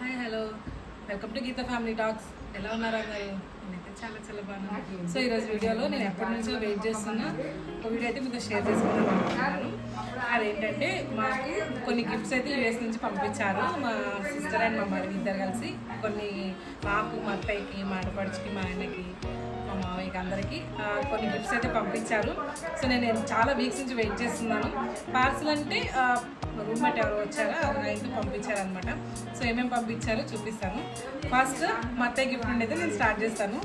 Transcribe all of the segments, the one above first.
Hi hello welcome to Geetha family talks. ఎలా ఉన్నారు అందరూ? నేనైతే చాలా చాలా బాగున్నాను. సో ఈరోజు వీడియోలో నేను ఎప్పటి నుంచో వెయిట్ చేస్తున్న ఒక వీడియో అయితే మీతో షేర్ చేసుకుందాం అనుకుంటున్నాను. అదేంటంటే మాకు కొన్ని గిఫ్ట్స్ అయితే యూఎస్ నుంచి పంపించారు. మా సిస్టర్ అండ్ మా మదర్ ఇద్దరు కలిసి కొన్ని మాకు, మా అత్తయ్యకి, మా ఆడపడుచుకి, మా ఆయనకి, మా మామయ్యకి అందరికీ కొన్ని గిఫ్ట్స్ అయితే పంపించారు. సో నేను చాలా వీక్స్ నుంచి వెయిట్ చేస్తున్నాను. పార్సల్ అంటే రూమ్మేట్ ఎవరు వచ్చారో అయితే పంపించారనమాట. సో ఏమేమి పంపించారో చూపిస్తాను. ఫస్ట్ మా అత్తయ్య గిఫ్ట్ నుండి అయితే నేను స్టార్ట్ చేస్తాను.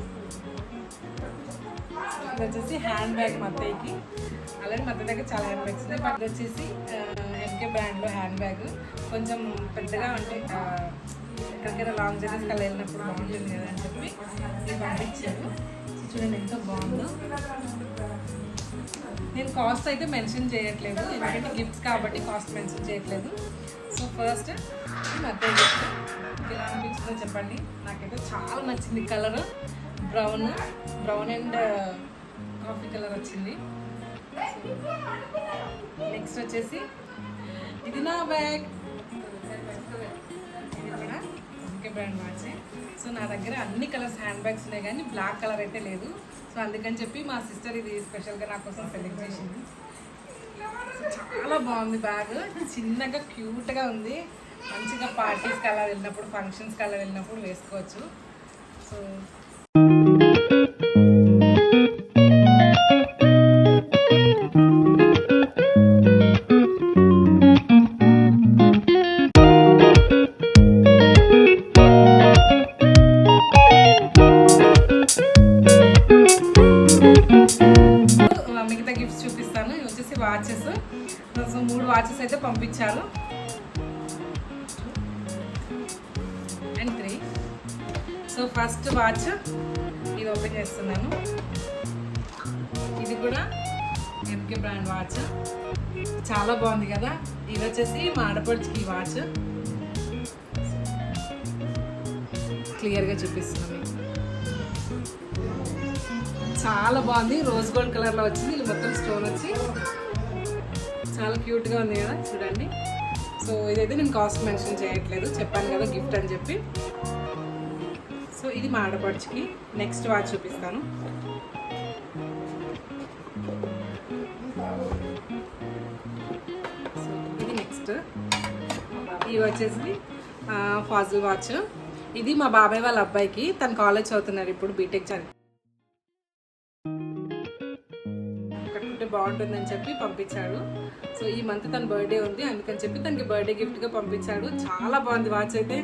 ఇది వచ్చేసి హ్యాండ్ బ్యాగ్ మా అత్తయ్యకి. అలాగే మా అత్తయ్య దగ్గర చాలా హ్యాండ్ బ్యాగ్స్ ఉన్నాయి. బట్ వచ్చేసి ఎంకే బ్రాండ్లో హ్యాండ్ బ్యాగ్. కొంచెం పెద్దగా అంటే ఎక్కడికైనా లాంగ్ జర్నీస్కి అలా వెళ్ళినప్పుడు బాగుంటుంది కదా అని చెప్పి ఇది పంపించారు. చూడండి ఎంత బాగుందో. నేను కాస్ట్ అయితే మెన్షన్ చేయట్లేదు, ఎందుకంటే గిఫ్ట్స్ కాబట్టి కాస్ట్ మెన్షన్ చేయట్లేదు. సో ఫస్ట్ అత్తయ్య గిఫ్ట్ ఇలా అనిపించిందో చెప్పండి. నాకైతే చాలా నచ్చింది. Colour brown and coffee colour వచ్చింది. నెక్స్ట్ వచ్చేసి ఇది నా బ్యాగ్. ఇది కూడా ఎంకే బ్రాండ్ వాచ్. సో నా దగ్గర అన్ని కలర్స్ హ్యాండ్ బ్యాగ్స్ ఉన్నాయి, కానీ బ్లాక్ కలర్ అయితే లేదు. సో అందుకని చెప్పి మా సిస్టర్ ఇది స్పెషల్గా నా కోసం సెలెక్ట్ చేసింది. చాలా బాగుంది బ్యాగ్. చిన్నగా క్యూట్గా ఉంది. మంచిగా పార్టీస్కి అలా వెళ్ళినప్పుడు, ఫంక్షన్స్కి అలా వెళ్ళినప్పుడు వేసుకోవచ్చు. సో మిగతా గిఫ్ట్స్ చూపిస్తాను. ఇవి వచ్చేసి వాచెస్. సో 3 వాచెస్ అయితే పంపించారు. అండ్ 3. సో ఫస్ట్ వాచ్ ఇది ఓపెన్ చేస్తున్నాను. ఇది కూడా ఎంకే బ్రాండ్ వాచ్. చాలా బాగుంది కదా. ఇది వచ్చేసి మా ఆడపడుచుకి వాచ్. క్లియర్గా చూపిస్తున్నాను మీకు. చాలా బాగుంది. రోజ్ గోల్డ్ కలర్లో వచ్చింది. ఇది మొత్తం స్టోన్ వచ్చి చాలా క్యూట్గా ఉంది కదా, చూడండి. సో ఇదైతే నేను కాస్ట్ మెన్షన్ చేయట్లేదు, చెప్పాను కదా గిఫ్ట్ అని చెప్పి. సో ఇది మా ఆడపడుచుకి. నెక్స్ట్ వాచ్ చూపిస్తాను. సో ఇది నెక్స్ట్. ఇవి వచ్చేసి ఫాజిల్ వాచ్. ఇది మా బాబాయ్ వాళ్ళ అబ్బాయికి. తను కాలేజ్ చదువుతున్నారు ఇప్పుడు, బీటెక్ చదివి. బాగుంటుందని చెప్పి పంపించాడు. సో ఈ మంత్ తన బర్త్డే ఉంది, అందుకని చెప్పి తనకి బర్త్డే గిఫ్ట్గా పంపించాడు. చాలా బాగుంది వాచ్ అయితే,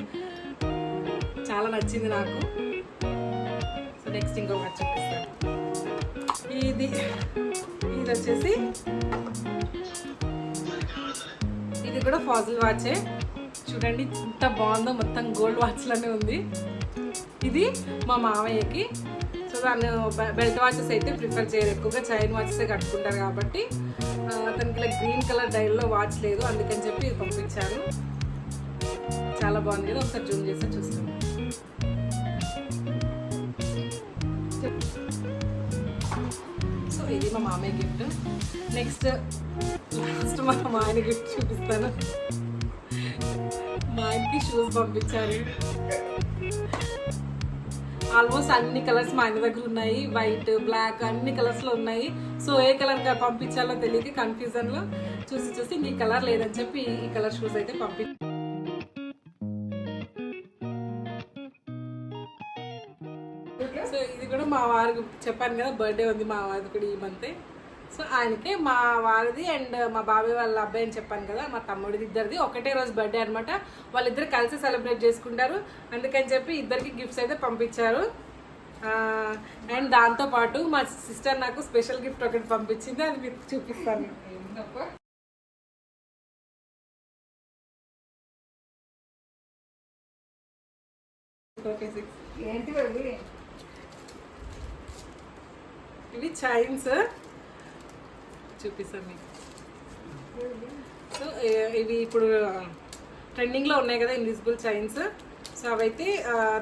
చాలా నచ్చింది నాకు. సో నెక్స్ట్ ఇంకో వాచ్ చూపిస్తాను. ఇది వచ్చేసి ఇది కూడా ఫాజిల్ వాచే. చూడండి ఎంత బాగుందో, మొత్తం గోల్డ్ వాచ్లోనే ఉంది. ఇది మా మామయ్యకి. సో దాన్ని బెల్ట్ వాచెస్ అయితే ప్రిఫర్ చేయరు, ఎక్కువగా చైన్ వాచెసే కట్టుకుంటారు కాబట్టి. తనకి ఇలా గ్రీన్ కలర్ డైల్లో వాచ్ లేదు, అందుకని చెప్పి ఇది పంపించారు. చాలా బాగుంది కదా, ఒకసారి జూమ్ చేస్తే చూస్తాను. సో ఇది మా మామయ్య గిఫ్ట్. నెక్స్ట్ లాస్ట్ మా ఆయన గిఫ్ట్ చూపిస్తాను. మా ఆయనకి షూస్ పంపించారు. ఆల్మోస్ట్ అన్ని కలర్స్ మా ఆయన దగ్గర ఉన్నాయి. వైట్, బ్లాక్ అన్ని కలర్స్లో ఉన్నాయి. సో ఏ కలర్ పంపించాలో తెలియక కన్ఫ్యూజన్లో చూసి ఈ కలర్ లేదని చెప్పి ఈ కలర్ షూస్ అయితే సో ఇది కూడా మా వారికి చెప్పాను కదా, బర్త్డే ఉంది మా వారిది కూడా ఈ మంతే. సో ఆయనకే, మా వారిది అండ్ మా బాబాయ్ వాళ్ళ అబ్బాయి అని చెప్పాను కదా, మా తమ్ముడిది, ఇద్దరిది ఒకటే రోజు బర్త్డే అనమాట. వాళ్ళిద్దరు కలిసి సెలబ్రేట్ చేసుకుంటారు, అందుకని చెప్పి ఇద్దరికి గిఫ్ట్స్ అయితే పంపించారు. అండ్ దాంతోపాటు మా సిస్టర్ నాకు స్పెషల్ గిఫ్ట్ ఒకటి పంపించింది, అది మీకు చూపిస్తాను. ఇవి చైన్స్ చూపిస్తాను మీకు. సో ఇవి ఇప్పుడు ట్రెండింగ్లో ఉన్నాయి కదా, ఇన్విజిబుల్ చైన్స్. సో అవైతే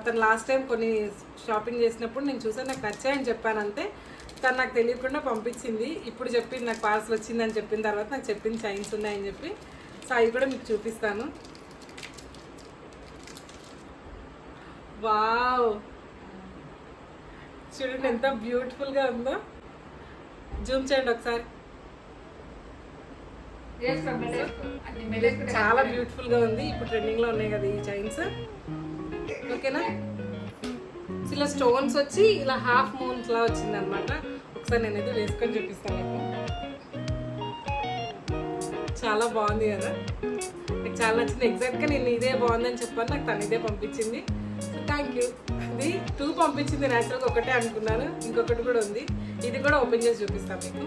తను లాస్ట్ టైం కొన్ని షాపింగ్ చేసినప్పుడు నేను చూసాను, నాకు నచ్చాయని చెప్పాను అంతే. తను నాకు తెలియకుండా పంపించింది. ఇప్పుడు చెప్పింది నాకు పార్సల్ వచ్చిందని చెప్పిన తర్వాత నాకు చెప్పింది చైన్స్ ఉన్నాయని చెప్పి. సో అవి కూడా మీకు చూపిస్తాను. వావ్, చూడండి ఎంత బ్యూటిఫుల్ గా ఉందో. జూమ్ చేయండి ఒకసారి. చాలా బ్యూటిఫుల్ గా ఉంది. ఇప్పుడు ట్రెండింగ్ లో ఉన్నాయి కదా ఈ చైన్స్. ఓకేనా, ఇలా స్టోన్స్ వచ్చి ఇలా హాఫ్ మూన్స్ లా వచ్చింది అనమాట. ఒకసారి నేనైతే వేసుకొని చూపిస్తాను మీకు. చాలా బాగుంది కదా, నాకు చాలా నచ్చింది. ఎగ్జాక్ట్గా నేను ఇదే బాగుందని చెప్పాను, నాకు తను ఇదే పంపించింది. So thank you. ఇది 2 పంపించింది, న్యాచురల్గా ఒకటే అనుకున్నాను, ఇంకొకటి కూడా ఉంది. ఇది కూడా ఓపెన్ చేసి చూపిస్తాను మీకు.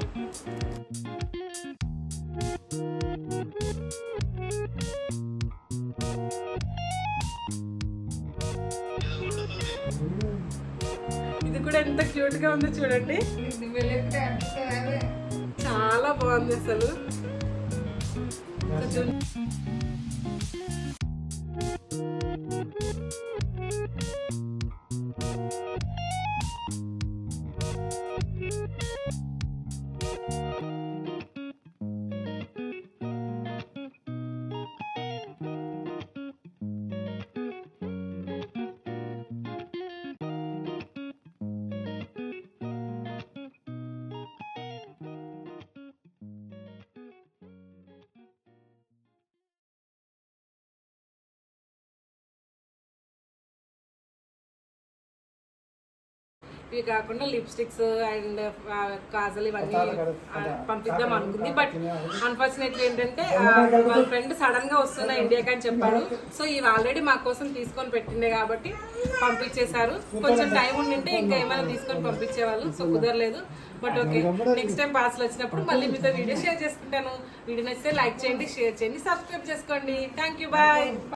ఇది కూడా ఎంత క్యూట్ గా ఉందో చూడండి, చాలా బాగుంది అసలు. ఇవి కాకుండా లిప్స్టిక్స్ అండ్ కాజల్ ఇవన్నీ పంపిద్దాం అనుకుంది. బట్ అన్ఫార్చునేట్లీ ఏంటంటే వాళ్ళ ఫ్రెండ్ సడన్ గా వస్తున్నా ఇండియాకి అని చెప్పాడు. సో ఇవి ఆల్రెడీ మా కోసం తీసుకొని పెట్టిండే కాబట్టి పంపించేశారు. కొంచెం టైం ఉండింటే ఇంకా ఏమైనా తీసుకొని పంపించేవాళ్ళు, సో కుదరలేదు. But okay, next time parcel వచ్చినప్పుడు మళ్ళీ మీతో వీడియో షేర్ చేసుకుంటాను. వీడియో నచ్చితే లైక్ చేయండి, షేర్ చేయండి, సబ్స్క్రైబ్ చేసుకోండి. Thank you, bye.